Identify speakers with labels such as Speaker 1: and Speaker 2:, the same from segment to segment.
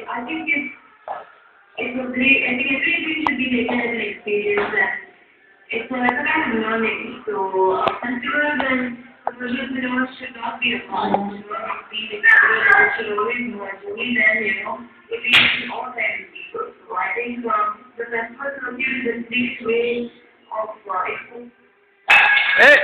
Speaker 1: I think everything should be taken as an experience, and it's a kind of learning. So festivals and social cinemas should not be a part. It should not be the capital. It should always know. It's only then, it reaches all kinds of people. So I think the festivals will give the next way of exposure.
Speaker 2: Hey!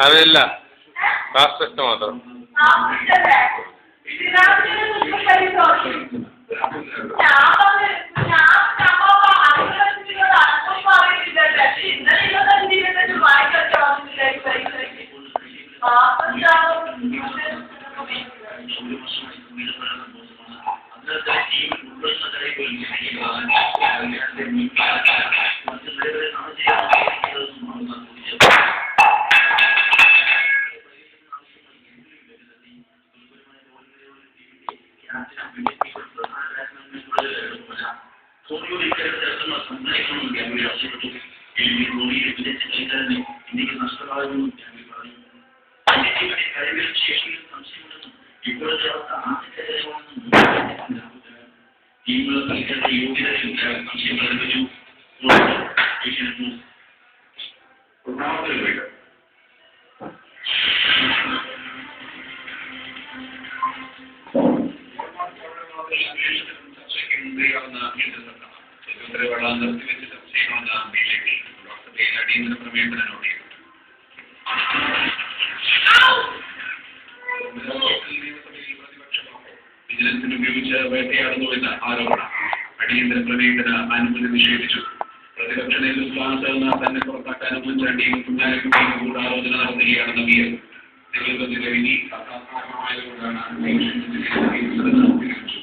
Speaker 2: അതല്ല cast മാത്രം വിജിലൻസിന് ഉപയോഗിച്ച് വേട്ടയാടുന്നുവെന്ന ആരോപണം അടിയന്തര പ്രമേയത്തിന് അനുമതി നിഷേധിച്ചു. പ്രതിപക്ഷ നേതൃത്വ തന്നെ പുറത്താക്കാൻ ഉമ്മൻചാണ്ടിയും കുഞ്ഞാലിക്കുട്ടിയും ഗൂഢാലോചന നടത്തുകയാണെന്ന് വിയർ നിലവിലെ വിധി അസാധാരണമായതുകൊണ്ടാണ് അറിയിച്ചു.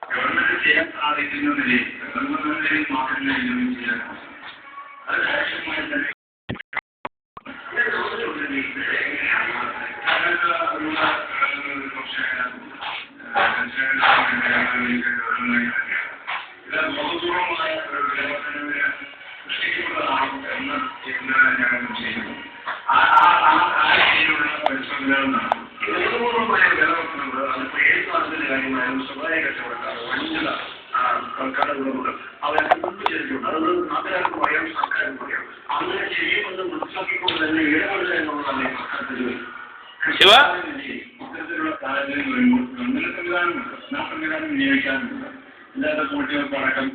Speaker 2: ഗവൺമെന്റ് ചെയ്യാൻ സാധിക്കുന്നതിൽ
Speaker 3: ഓൺലൈൻ മാർക്കറ്റിംഗ് ഇംപ്ലിമെന്റ് ചെയ്യാനാണ്. അത് കാര്യക്ഷമമായി തന്നെ ബോധപൂർവമായ വിലവർദ്ധനവിന് സൃഷ്ടിക്കപ്പെട്ടതാണ് എന്ന് ഞാൻ ചെയ്യുന്നു. ആ രീതിയിലുള്ള പരിശ്രമങ്ങളാണ് ബോധപൂർവമായ വിലവർദ്ധനവ്. അതിപ്പോൾ ഏത് സാധനത്തിന്റെ കാര്യമായാലും സ്വകാര്യ കച്ചവടക്കാർ, വൻകിട കടകളുണ്ട്, അവരൊക്കെ മുമ്പ് ചെയ്തിട്ടുണ്ട്. അത് നാട്ടുകാർക്ക് പറയാം, സർക്കാരിന് പറയാം. അങ്ങനെ ചെയ്യുമെന്ന് മനസ്സിലാക്കിക്കൊണ്ട് തന്നെ ഇടപെടുക എന്നുള്ളതാണ് ഈ സർക്കാരിന്റെ ജോലി. ഇത്തരത്തിലുള്ള സാഹചര്യം വരുമ്പോൾ ഗവൺമെന്റ് സംവിധാനം നിയോഗിക്കാറുണ്ട്. ഇല്ലാത്ത കുട്ടികൾക്ക് അടക്കം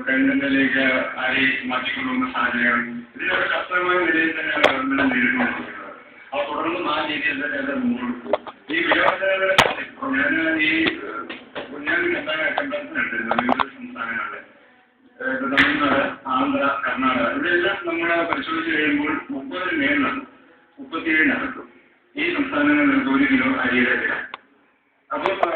Speaker 3: ടെൻഡന്റിലേക്ക് ആരെയും മാറ്റിക്കൊണ്ടുവന്ന സാഹചര്യം ഇതിനൊക്കെ ശക്തമായ നിലയിൽ തന്നെയാണ് ഗവൺമെന്റ് നേരിടുന്നത്. അത് തുടർന്നും ആ രീതിയിൽ തന്നെ അത് മുന്നോട്ട്. ഈ വിലവർദ്ധനകളെ ഞാൻ കമ്പാരിസൺ വിവിധ സംസ്ഥാനങ്ങളിലെ തമിഴ്നാട്, ആന്ധ്ര, കർണാടക ഇവിടെയെല്ലാം നമ്മൾ പരിശോധിച്ച് കഴിയുമ്പോൾ 30-ന് മേളിലാണ്, 37-നകത്തും ഈ സംസ്ഥാനങ്ങളിൽ 1 കിലോ അരിയുടെ വില.